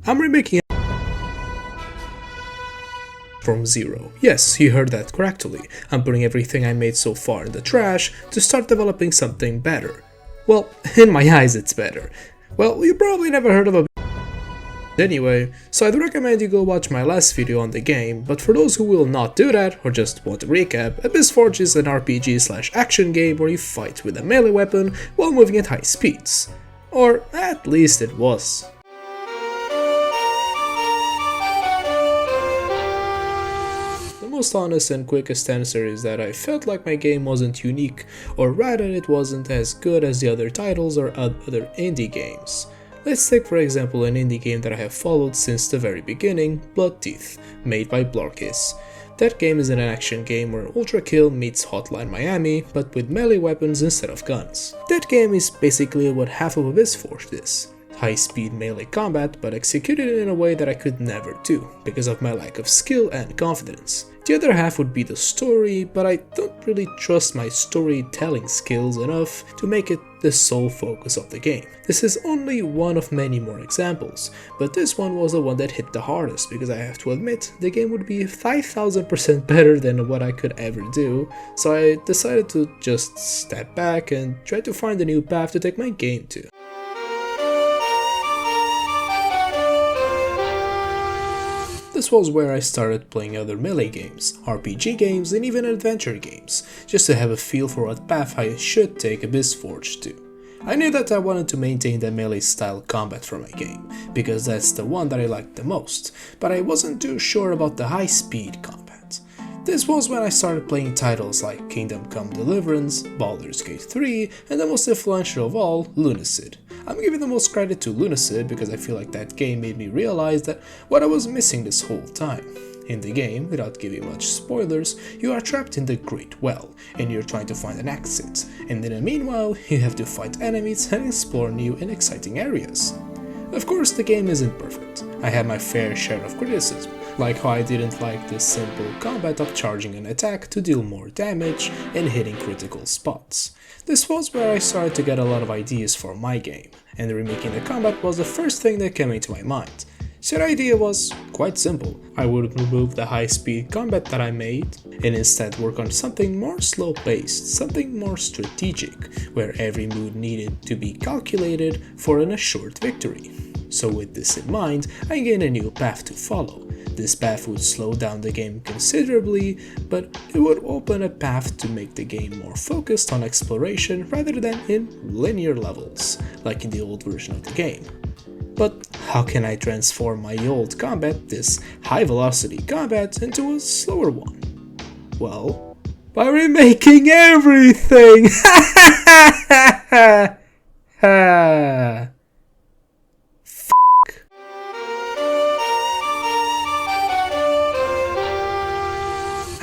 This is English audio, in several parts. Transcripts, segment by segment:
I'm remaking from zero. Yes, you heard that correctly. I'm putting everything I made so far in the trash to start developing something better. Well, in my eyes it's better. Well, you probably never heard of a anyway, so I'd recommend you go watch my last video on the game, but for those who will not do that, or just want a recap, Abyss Forge is an RPG/action game where you fight with a melee weapon while moving at high speeds. Or at least it was. The most honest and quickest answer is that I felt like my game wasn't unique, or rather it wasn't as good as the other titles or other indie games. Let's take for example an indie game that I have followed since the very beginning, Blood Teeth, made by Blarkiss. That game is an action game where Ultra Kill meets Hotline Miami, but with melee weapons instead of guns. That game is basically what half of Abyss Forge is. High-speed melee combat, but executed in a way that I could never do, because of my lack of skill and confidence. The other half would be the story, but I don't really trust my storytelling skills enough to make it the sole focus of the game. This is only one of many more examples, but this one was the one that hit the hardest because I have to admit the game would be 5000% better than what I could ever do, so I decided to just step back and try to find a new path to take my game to. This was where I started playing other melee games, RPG games, and even adventure games, just to have a feel for what path I should take Abyss Forge to. I knew that I wanted to maintain the melee style combat for my game, because that's the one that I liked the most, but I wasn't too sure about the high speed combat. This was when I started playing titles like Kingdom Come Deliverance, Baldur's Gate 3, and the most influential of all, Lunacid. I'm giving the most credit to Lunacid because I feel like that game made me realize that what I was missing this whole time. In the game, without giving much spoilers, you are trapped in the Great Well, and you're trying to find an exit, and in the meanwhile, you have to fight enemies and explore new and exciting areas. Of course, the game isn't perfect. I had my fair share of criticism, like how I didn't like the simple combat of charging an attack to deal more damage and hitting critical spots. This was where I started to get a lot of ideas for my game, and remaking the combat was the first thing that came into my mind. So the idea was quite simple. I would remove the high-speed combat that I made and instead work on something more slow-paced, something more strategic, where every move needed to be calculated for an assured victory. So with this in mind, I gained a new path to follow. This path would slow down the game considerably, but it would open a path to make the game more focused on exploration rather than in linear levels, like in the old version of the game. But how can I transform my old combat, this high velocity combat, into a slower one? Well, by remaking everything!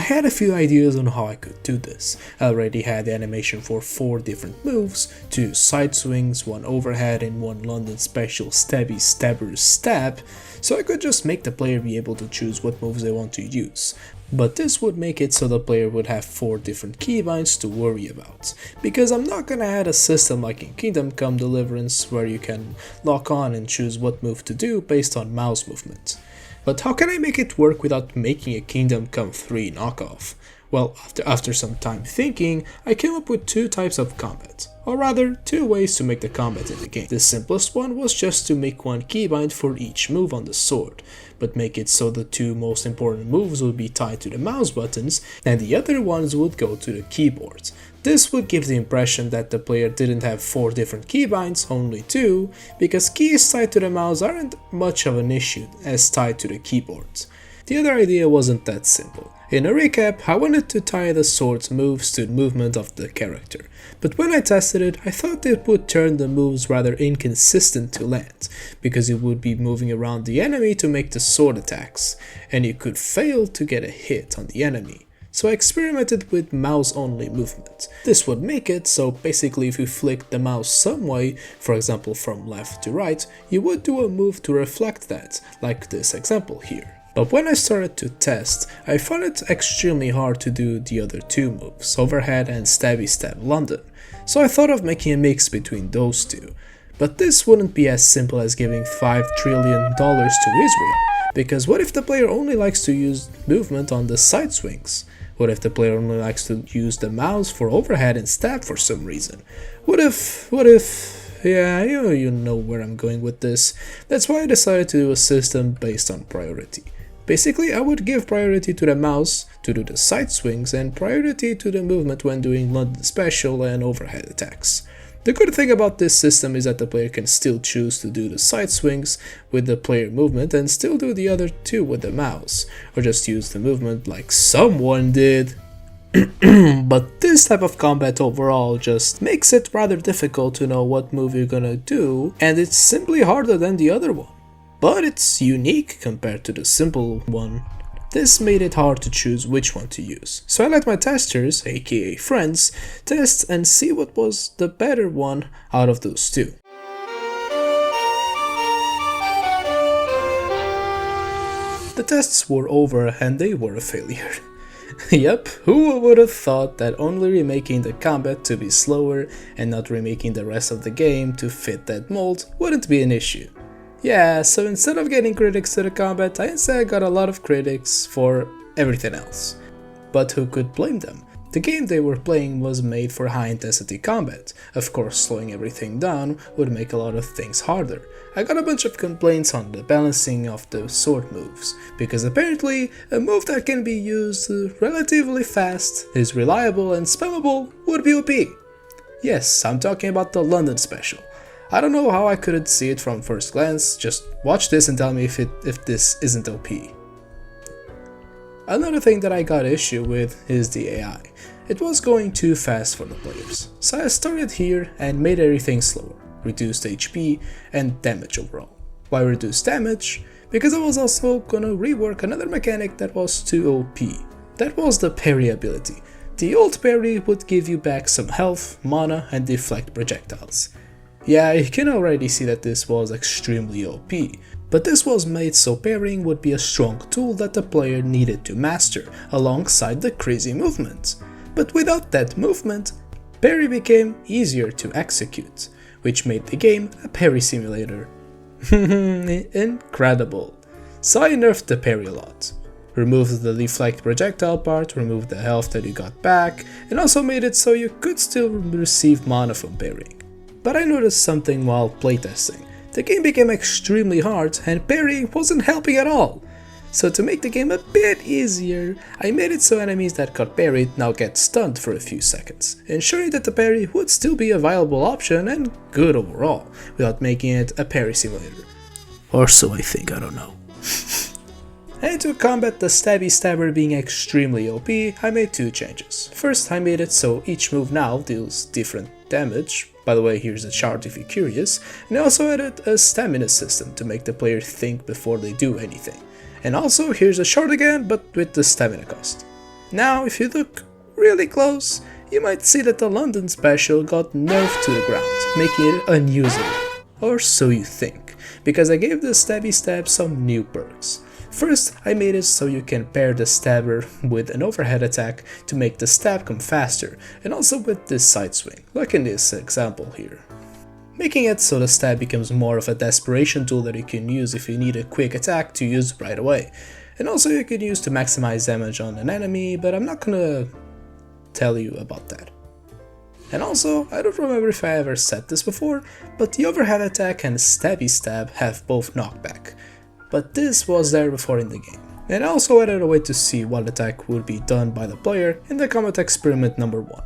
I had a few ideas on how I could do this. I already had the animation for 4 different moves, 2 side swings, 1 overhead and 1 London special stabby stabber stab, so I could just make the player be able to choose what moves they want to use. But this would make it so the player would have 4 different keybinds to worry about, because I'm not gonna add a system like in Kingdom Come Deliverance where you can lock on and choose what move to do based on mouse movement. But how can I make it work without making a Kingdom Come 3 knockoff? Well, after some time thinking, I came up with 2 types of combat, or rather 2 ways to make the combat in the game. The simplest one was just to make 1 keybind for each move on the sword, but make it so the 2 most important moves would be tied to the mouse buttons and the other ones would go to the keyboard. This would give the impression that the player didn't have 4 different keybinds, only 2, because keys tied to the mouse aren't much of an issue as tied to the keyboard. The other idea wasn't that simple. In a recap, I wanted to tie the sword's moves to the movement of the character, but when I tested it, I thought it would turn the moves rather inconsistent to land, because it would be moving around the enemy to make the sword attacks, and you could fail to get a hit on the enemy. So I experimented with mouse-only movement. This would make it so basically if you flick the mouse some way, for example from left to right, you would do a move to reflect that, like this example here. But when I started to test, I found it extremely hard to do the other 2 moves, overhead and stabby stab London, so I thought of making a mix between those 2. But this wouldn't be as simple as giving $5 trillion to Israel, because what if the player only likes to use movement on the side swings? What if the player only likes to use the mouse for overhead and stab for some reason? What if, yeah, you know where I'm going with this. That's why I decided to do a system based on priority. Basically, I would give priority to the mouse to do the side swings and priority to the movement when doing London special and overhead attacks. The good thing about this system is that the player can still choose to do the side swings with the player movement and still do the other two with the mouse, or just use the movement like someone did. But this type of combat overall just makes it rather difficult to know what move you're gonna do, and it's simply harder than the other one. But it's unique compared to the simple one. This made it hard to choose which one to use, so I let my testers, aka friends, test and see what was the better one out of those two. The tests were over and they were a failure. Yep, who would have thought that only remaking the combat to be slower and not remaking the rest of the game to fit that mold wouldn't be an issue. Yeah, so instead of getting critics to the combat, I instead got a lot of critics for everything else. But who could blame them? The game they were playing was made for high intensity combat. Of course, slowing everything down would make a lot of things harder. I got a bunch of complaints on the balancing of the sword moves, because apparently a move that can be used relatively fast, is reliable and spammable would be OP. Yes, I'm talking about the London special. I don't know how I couldn't see it from first glance, just watch this and tell me if this isn't OP. Another thing that I got issue with is the AI. It was going too fast for the players, so I started here and made everything slower, reduced HP and damage overall. Why reduce damage? Because I was also gonna rework another mechanic that was too OP. That was the parry ability. The old parry would give you back some health, mana and deflect projectiles. Yeah, you can already see that this was extremely OP, but this was made so parrying would be a strong tool that the player needed to master, alongside the crazy movement. But without that movement, parry became easier to execute, which made the game a parry simulator. Incredible. So I nerfed the parry a lot. Removed the deflect projectile part, removed the health that you got back, and also made it so you could still receive mana from parrying. But I noticed something while playtesting. The game became extremely hard and parrying wasn't helping at all. So to make the game a bit easier, I made it so enemies that got parried now get stunned for a few seconds, ensuring that the parry would still be a viable option and good overall, without making it a parry simulator. Or so I think, I don't know. And to combat the stabby stabber being extremely OP, I made two changes. First, I made it so each move now deals different damage. By the way, here's a chart if you're curious. And I also added a stamina system to make the player think before they do anything. And also here's a chart again, but with the stamina cost. Now, if you look really close, you might see that the London special got nerfed to the ground, making it unusable. Or so you think, because I gave the stabby stab some new perks. First, I made it so you can pair the stabber with an overhead attack to make the stab come faster, and also with this side swing, like in this example here. Making it so the stab becomes more of a desperation tool that you can use if you need a quick attack to use right away. And also you can use to maximize damage on an enemy, but I'm not gonna tell you about that. And also, I don't remember if I ever said this before, but the overhead attack and stabby stab have both knockback. But this was there before in the game. And I also added a way to see what attack would be done by the player in the combat experiment number 1,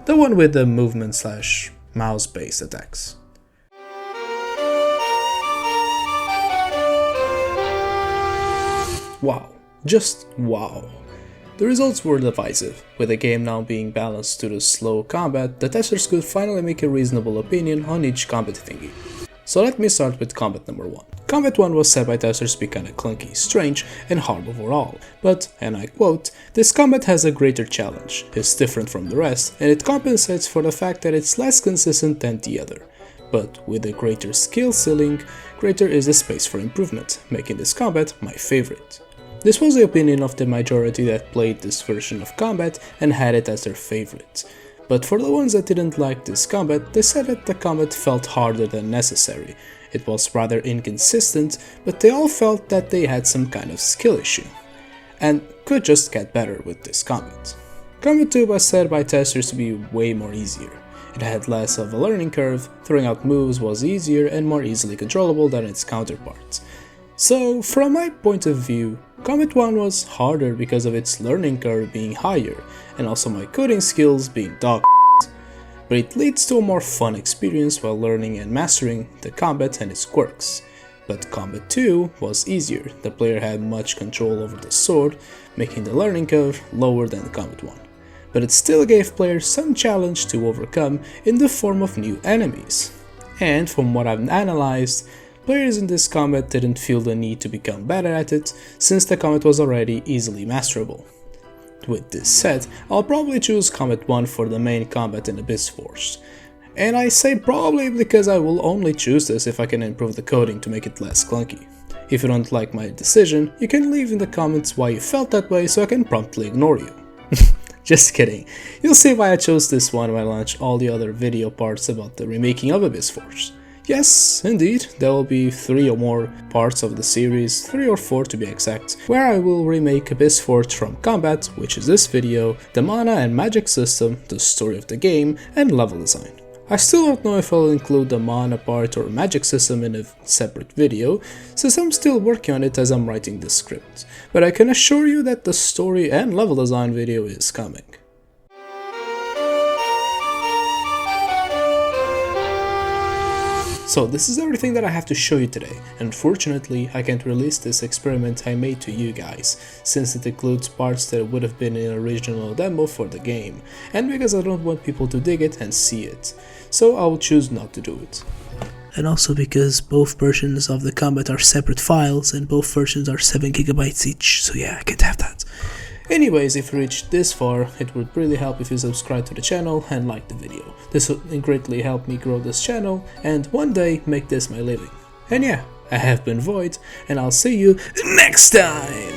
the one with the movement / mouse based attacks. Wow, just wow. The results were divisive. With the game now being balanced to the slow combat, the testers could finally make a reasonable opinion on each combat thingy. So let me start with combat number 1. Combat 1 was said by testers to be kinda clunky, strange, and hard overall, but, and I quote, "This combat has a greater challenge, it's different from the rest, and it compensates for the fact that it's less consistent than the other. But with a greater skill ceiling, greater is the space for improvement, making this combat my favorite." This was the opinion of the majority that played this version of combat and had it as their favorite. But for the ones that didn't like this combat, they said that the combat felt harder than necessary. It was rather inconsistent, but they all felt that they had some kind of skill issue, and could just get better with this combat. Combat 2 was said by testers to be way more easier. It had less of a learning curve, throwing out moves was easier and more easily controllable than its counterparts. So, from my point of view, Combat 1 was harder because of its learning curve being higher, and also my coding skills being dog shit. But it leads to a more fun experience while learning and mastering the combat and its quirks. But Combat 2 was easier, the player had much control over the sword, making the learning curve lower than Combat 1. But it still gave players some challenge to overcome in the form of new enemies. And from what I've analyzed, players in this combat didn't feel the need to become better at it, since the combat was already easily masterable. With this said, I'll probably choose Combat 1 for the main combat in Abyss Forged. And I say probably because I will only choose this if I can improve the coding to make it less clunky. If you don't like my decision, you can leave in the comments why you felt that way so I can promptly ignore you. Just kidding, you'll see why I chose this one when I launch all the other video parts about the remaking of Abyss Forged. Yes, indeed, there will be 3 or more parts of the series, 3 or 4 to be exact, where I will remake Abyss Forged from combat, which is this video, the mana and magic system, the story of the game, and level design. I still don't know if I'll include the mana part or magic system in a separate video, since I'm still working on it as I'm writing the script, but I can assure you that the story and level design video is coming. So this is everything that I have to show you today. Unfortunately, I can't release this experiment I made to you guys, since it includes parts that would have been in an original demo for the game, and because I don't want people to dig it and see it, so I will choose not to do it. And also because both versions of the combat are separate files and both versions are 7 GB each, so yeah, I can't have that. Anyways, if you reached this far, it would really help if you subscribe to the channel and like the video. This would greatly help me grow this channel and one day make this my living. And yeah, I have been Void, and I'll see you next time!